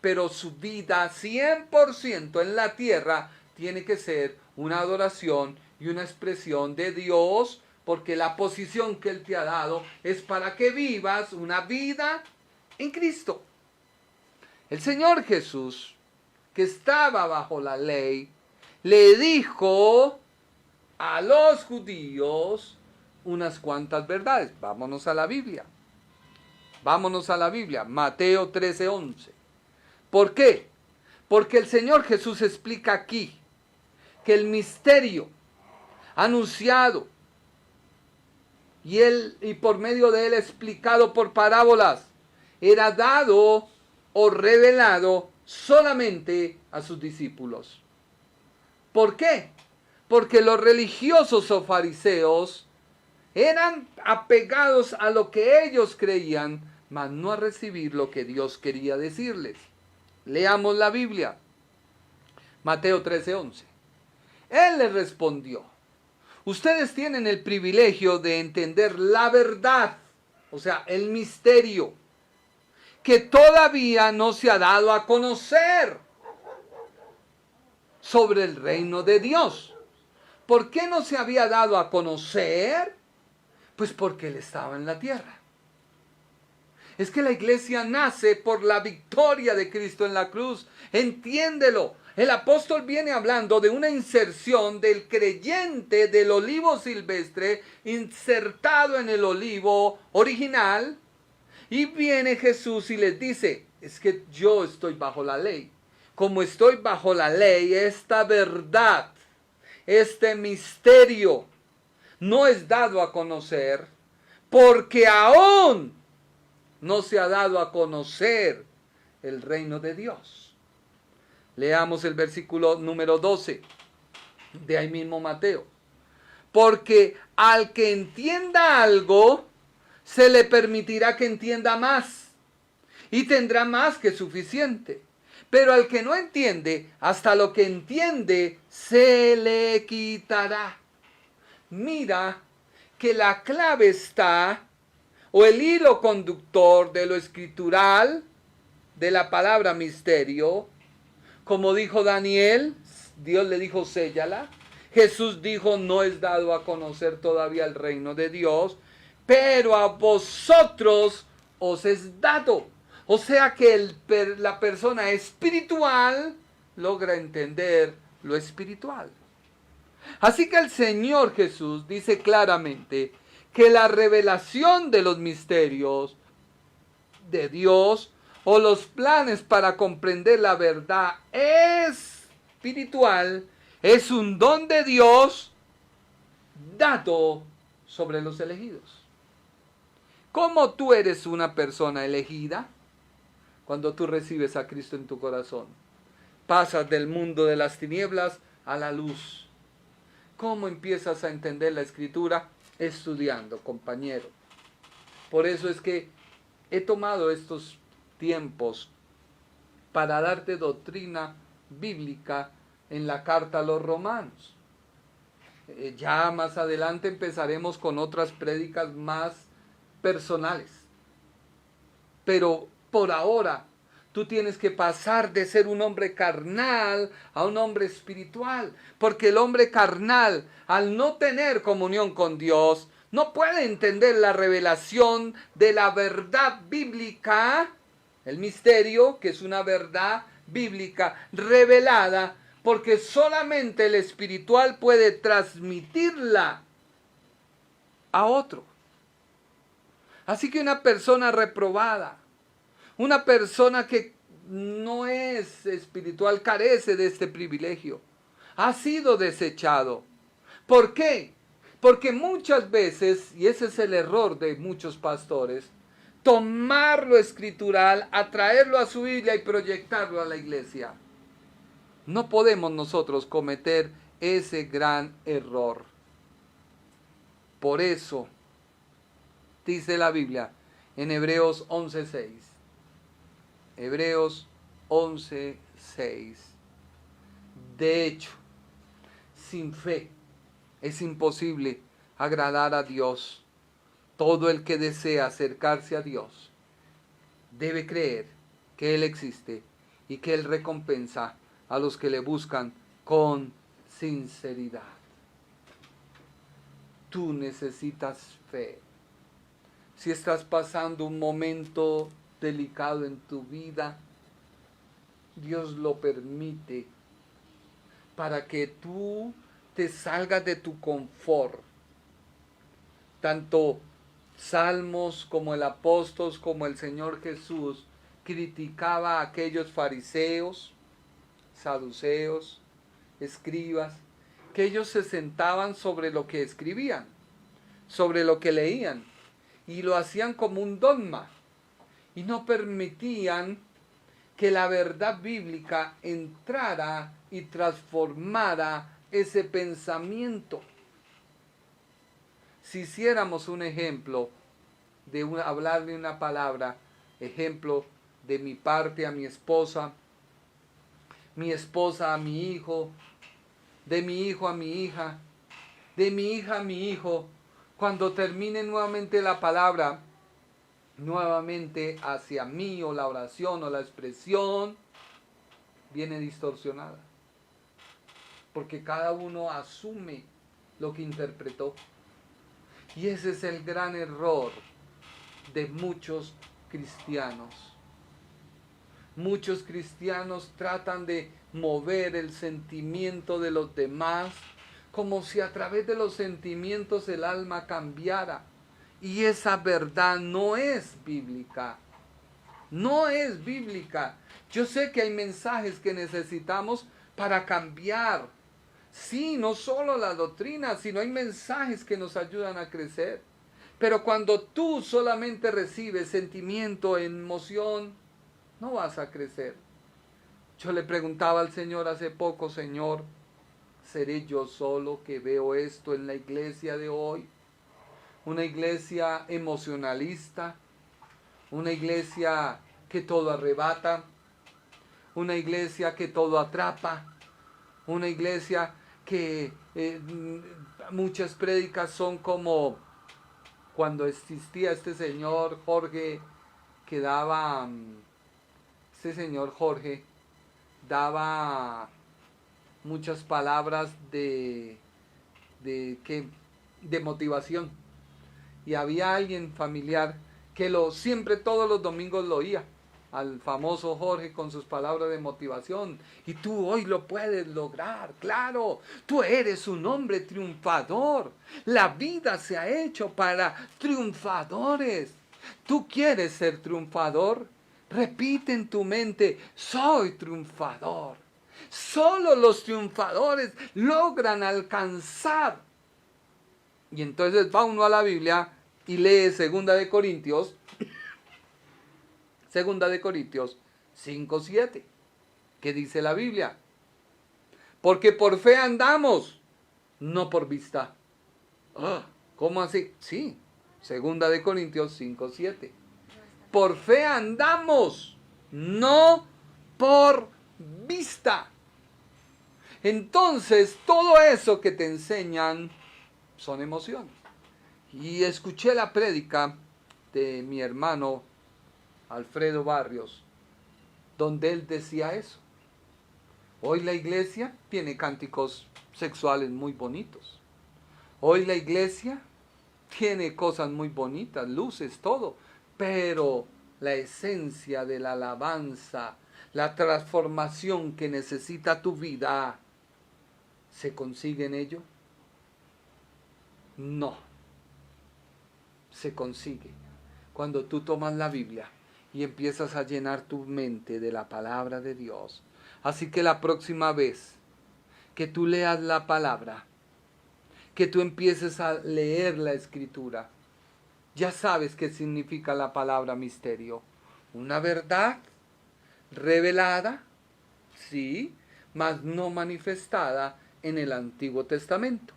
Pero su vida 100% en la tierra tiene que ser una adoración y una expresión de Dios, porque la posición que Él te ha dado es para que vivas una vida en Cristo. El Señor Jesús, que estaba bajo la ley, le dijo a los judíos unas cuantas verdades. Vámonos a la Biblia. Vámonos a la Biblia. Mateo 13:11. ¿Por qué? Porque el Señor Jesús explica aquí que el misterio anunciado y por medio de él explicado por parábolas era dado o revelado solamente a sus discípulos. ¿Por qué? Porque los religiosos o fariseos eran apegados a lo que ellos creían, mas no a recibir lo que Dios quería decirles. Leamos la Biblia. Mateo 13:11. Él les respondió: ustedes tienen el privilegio de entender la verdad, o sea, el misterio, que todavía no se ha dado a conocer sobre el reino de Dios. ¿Por qué no se había dado a conocer? Pues porque Él estaba en la tierra. Es que la iglesia nace por la victoria de Cristo en la cruz. Entiéndelo. El apóstol viene hablando de una inserción del creyente del olivo silvestre insertado en el olivo original. Y viene Jesús y les dice, es que yo estoy bajo la ley. Como estoy bajo la ley, esta verdad, este misterio no es dado a conocer, porque aún no se ha dado a conocer el reino de Dios. Leamos el versículo número 12, de ahí mismo Mateo. Porque al que entienda algo, se le permitirá que entienda más, y tendrá más que suficiente. Pero al que no entiende, hasta lo que entiende, se le quitará. Mira que la clave está, o el hilo conductor de lo escritural, de la palabra misterio, como dijo Daniel, Dios le dijo, séllala. Jesús dijo, no es dado a conocer todavía el reino de Dios, pero a vosotros os es dado. O sea que la persona espiritual logra entender lo espiritual. Así que el Señor Jesús dice claramente que la revelación de los misterios de Dios o los planes para comprender la verdad espiritual es un don de Dios dado sobre los elegidos. ¿Cómo tú eres una persona elegida? Cuando tú recibes a Cristo en tu corazón. Pasas del mundo de las tinieblas a la luz. ¿Cómo empiezas a entender la Escritura? Estudiando, compañero. Por eso es que he tomado estos tiempos para darte doctrina bíblica en la carta a los romanos. Ya más adelante empezaremos con otras prédicas más personales. Pero por ahora tú tienes que pasar de ser un hombre carnal a un hombre espiritual. Porque el hombre carnal, al no tener comunión con Dios, no puede entender la revelación de la verdad bíblica, el misterio, que es una verdad bíblica revelada, porque solamente el espiritual puede transmitirla a otro. Así que una persona reprobada, una persona que no es espiritual, carece de este privilegio. Ha sido desechado. ¿Por qué? Porque muchas veces, y ese es el error de muchos pastores, tomar lo escritural, atraerlo a su Biblia y proyectarlo a la iglesia. No podemos nosotros cometer ese gran error. Por eso, dice la Biblia en Hebreos 11:6. Hebreos 11:6. De hecho, sin fe es imposible agradar a Dios. Todo el que desea acercarse a Dios debe creer que Él existe y que Él recompensa a los que le buscan con sinceridad. Tú necesitas fe. Si estás pasando un momento delicado en tu vida, Dios lo permite para que tú te salgas de tu confort. Tanto Salmos como el apóstol, como el Señor Jesús, criticaba a aquellos fariseos, saduceos, escribas, que ellos se sentaban sobre lo que escribían, sobre lo que leían, y lo hacían como un dogma, y no permitían que la verdad bíblica entrara y transformara ese pensamiento. Si hiciéramos un ejemplo, hablar de una palabra, ejemplo de mi parte a mi esposa a mi hijo, de mi hijo a mi hija, de mi hija a mi hijo, cuando termine nuevamente la palabra, nuevamente hacia mí o la oración o la expresión, viene distorsionada. Porque cada uno asume lo que interpretó. Y ese es el gran error de muchos cristianos. Muchos cristianos tratan de mover el sentimiento de los demás como si a través de los sentimientos el alma cambiara. Y esa verdad no es bíblica. No es bíblica. Yo sé que hay mensajes que necesitamos para cambiar. Sí, no solo la doctrina, sino hay mensajes que nos ayudan a crecer. Pero cuando tú solamente recibes sentimiento, emoción, no vas a crecer. Yo le preguntaba al Señor hace poco: Señor, ¿seré yo solo que veo esto en la iglesia de hoy? Una iglesia emocionalista, una iglesia que todo arrebata, una iglesia que todo atrapa, una iglesia que muchas prédicas son como cuando existía este señor Jorge, que daba, este señor Jorge daba muchas palabras de motivación. Y había alguien familiar que siempre todos los domingos lo oía, al famoso Jorge con sus palabras de motivación. Y tú hoy lo puedes lograr, claro, tú eres un hombre triunfador. La vida se ha hecho para triunfadores. ¿Tú quieres ser triunfador? Repite en tu mente: soy triunfador. Solo los triunfadores logran alcanzar Y entonces va uno a la Biblia y lee 2 de Corintios 5:7. ¿Qué dice la Biblia? Porque por fe andamos, no por vista. ¿Cómo así? Sí, 2 Corintios 5:7. Por fe andamos, no por vista. Entonces, todo eso que te enseñan son emociones. Y escuché la prédica de mi hermano Alfredo Barrios, donde él decía eso. Hoy la iglesia tiene cánticos sexuales muy bonitos. Hoy la iglesia tiene cosas muy bonitas, luces, todo. Pero la esencia de la alabanza, la transformación que necesita tu vida, ¿se consigue en ello? No. Se consigue cuando tú tomas la Biblia y empiezas a llenar tu mente de la palabra de Dios. Así que la próxima vez que tú leas la palabra, que tú empieces a leer la Escritura, ya sabes qué significa la palabra misterio. Una verdad revelada, sí, mas no manifestada en el Antiguo Testamento.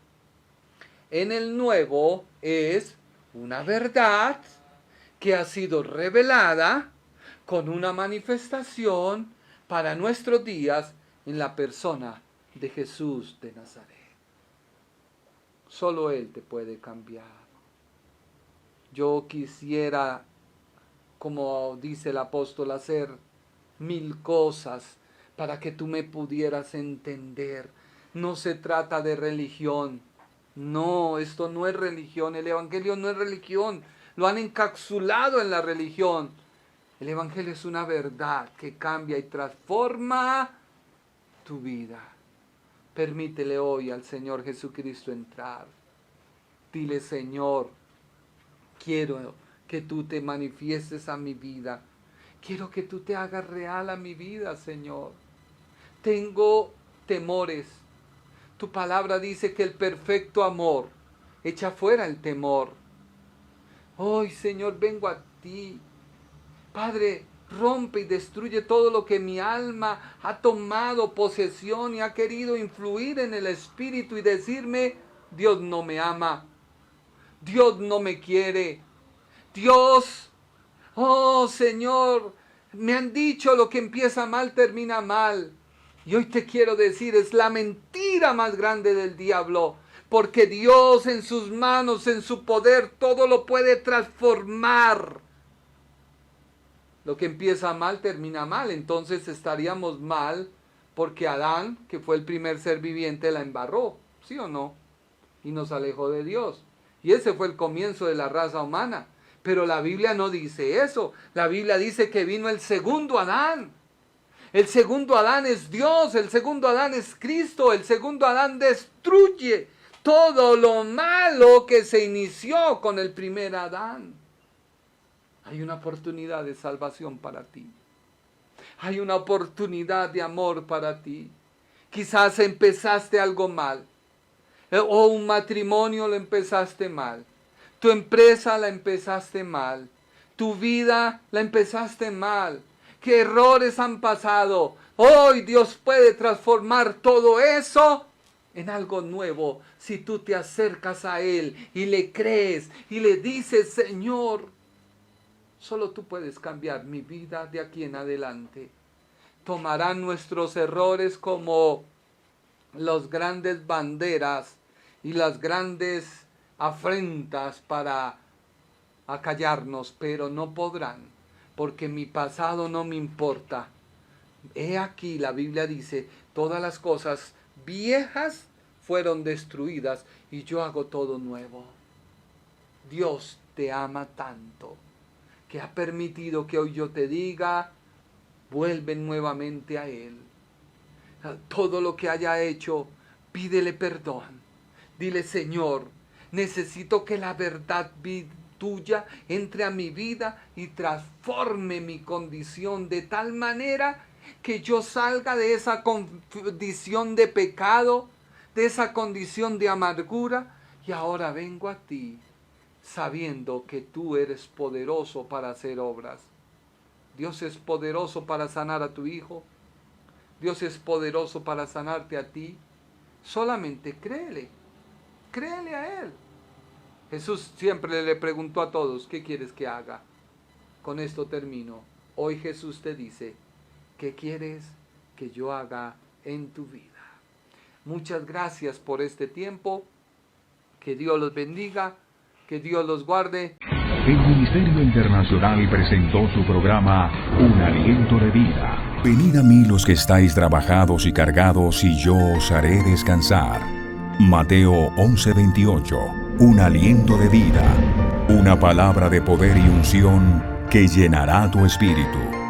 En el Nuevo es una verdad que ha sido revelada con una manifestación para nuestros días en la persona de Jesús de Nazaret. Solo Él te puede cambiar. Yo quisiera, como dice el apóstol, hacer 1000 cosas para que tú me pudieras entender. No se trata de religión. No, esto no es religión. El Evangelio no es religión. Lo han encapsulado en la religión. El Evangelio es una verdad que cambia y transforma tu vida. Permítele hoy al Señor Jesucristo entrar. Dile: Señor, quiero que tú te manifiestes a mi vida. Quiero que tú te hagas real a mi vida, Señor. Tengo temores. Tu palabra dice que el perfecto amor echa fuera el temor. Hoy, Señor, vengo a ti. Padre, rompe y destruye todo lo que mi alma ha tomado posesión y ha querido influir en el espíritu y decirme: Dios no me ama. Dios no me quiere. Dios, oh Señor, me han dicho lo que empieza mal termina mal. Y hoy te quiero decir, es la mentira más grande del diablo. Porque Dios en sus manos, en su poder, todo lo puede transformar. Lo que empieza mal termina mal. Entonces estaríamos mal porque Adán, que fue el primer ser viviente, la embarró. ¿Sí o no? Y nos alejó de Dios. Y ese fue el comienzo de la raza humana. Pero la Biblia no dice eso. La Biblia dice que vino el segundo Adán. El segundo Adán es Dios. El segundo Adán es Cristo. El segundo Adán destruye todo lo malo que se inició con el primer Adán. Hay una oportunidad de salvación para ti. Hay una oportunidad de amor para ti. Quizás empezaste algo mal. O un matrimonio lo empezaste mal. Tu empresa la empezaste mal. Tu vida la empezaste mal. ¿Qué errores han pasado? Hoy Dios puede transformar todo eso en algo nuevo. Si tú te acercas a Él y le crees y le dices: Señor, solo tú puedes cambiar mi vida de aquí en adelante. Tomarán nuestros errores como las grandes banderas y las grandes afrentas para acallarnos, pero no podrán, porque mi pasado no me importa. He aquí, la Biblia dice: todas las cosas viejas fueron destruidas y yo hago todo nuevo. Dios te ama tanto que ha permitido que hoy yo te diga: vuelve nuevamente a Él. Todo lo que haya hecho, pídele perdón. Dile: Señor, necesito que la verdad tuya entre a mi vida y transforme mi condición de tal manera que yo salga de esa condición de pecado, de esa condición de amargura, Y ahora vengo a ti sabiendo que tú eres poderoso para hacer obras. Dios es poderoso para sanar a tu hijo. Dios es poderoso para sanarte a ti. Solamente créele. Créele a Él. Jesús siempre le preguntó a todos, ¿qué quieres que haga? Con esto termino. Hoy Jesús te dice, ¿qué quieres que yo haga en tu vida? Muchas gracias por este tiempo. Que Dios los bendiga. Que Dios los guarde. El Ministerio Internacional presentó su programa Un Aliento de Vida. Venid a mí los que estáis trabajados y cargados, y yo os haré descansar. Mateo 11:28. Un aliento de vida. Una palabra de poder y unción que llenará tu espíritu.